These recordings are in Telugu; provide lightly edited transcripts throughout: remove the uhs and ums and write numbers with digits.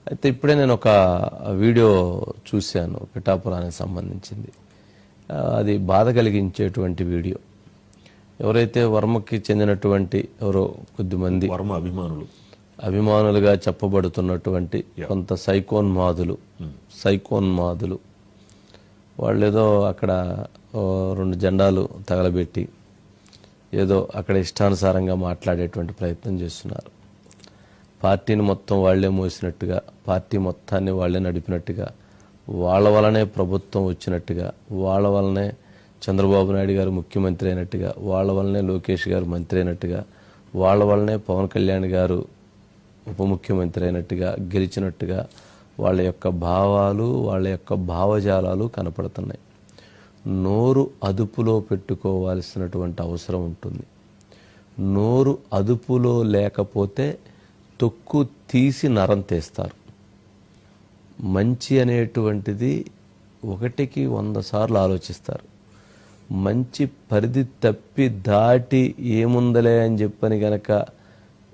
అయితే ఇప్పుడే నేను ఒక వీడియో చూశాను, పిఠాపురానికి సంబంధించింది. అది బాధ కలిగించేటువంటి వీడియో. ఎవరైతే వర్మకి చెందినటువంటి ఎవరో కొద్దిమంది వర్మ అభిమానులుగా చెప్పబడుతున్నటువంటి కొంత సైకోన్మాదులు వాళ్ళు ఏదో అక్కడ 2 జెండాలు తగలబెట్టి ఏదో అక్కడ ఇష్టానుసారంగా మాట్లాడేటువంటి ప్రయత్నం చేస్తున్నారు. పార్టీని మొత్తం వాళ్లే మోసినట్టుగా, పార్టీ మొత్తాన్ని వాళ్లే నడిపినట్టుగా, వాళ్ళ వలనే ప్రభుత్వం వచ్చినట్టుగా, వాళ్ళ వలనే చంద్రబాబు నాయుడు గారు ముఖ్యమంత్రి అయినట్టుగా, వాళ్ళ వలనే లోకేష్ గారు మంత్రి అయినట్టుగా, వాళ్ళ వలనే పవన్ కళ్యాణ్ గారు ఉప ముఖ్యమంత్రి అయినట్టుగా, గెలిచినట్టుగా వాళ్ళ యొక్క భావాలు, వాళ్ళ యొక్క భావజాలాలు కనపడుతున్నాయి. నోరు అదుపులో పెట్టుకోవాల్సినటువంటి అవసరం ఉంటుంది. నోరు అదుపులో లేకపోతే తొక్కు తీసి నరం తీస్తారు. మంచి అనేటువంటిది 1కి 100 సార్లు ఆలోచిస్తారు. మంచి పరిధి తప్పి దాటి ఏముందలే అని చెప్పని గనక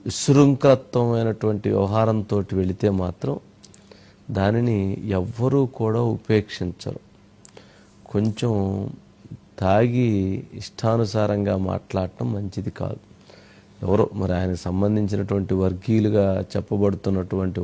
విశృంఖలత్వమైనటువంటి వ్యవహారంతో వెళితే మాత్రం దానిని ఎవ్వరూ కూడా ఉపేక్షించరు. కొంచెం తాగి ఇష్టానుసారంగా మాట్లాడటం మంచిది కాదు. ఎవరో మరి ఆయనకు సంబంధించినటువంటి వర్గీయులుగా చెప్పబడుతున్నటువంటి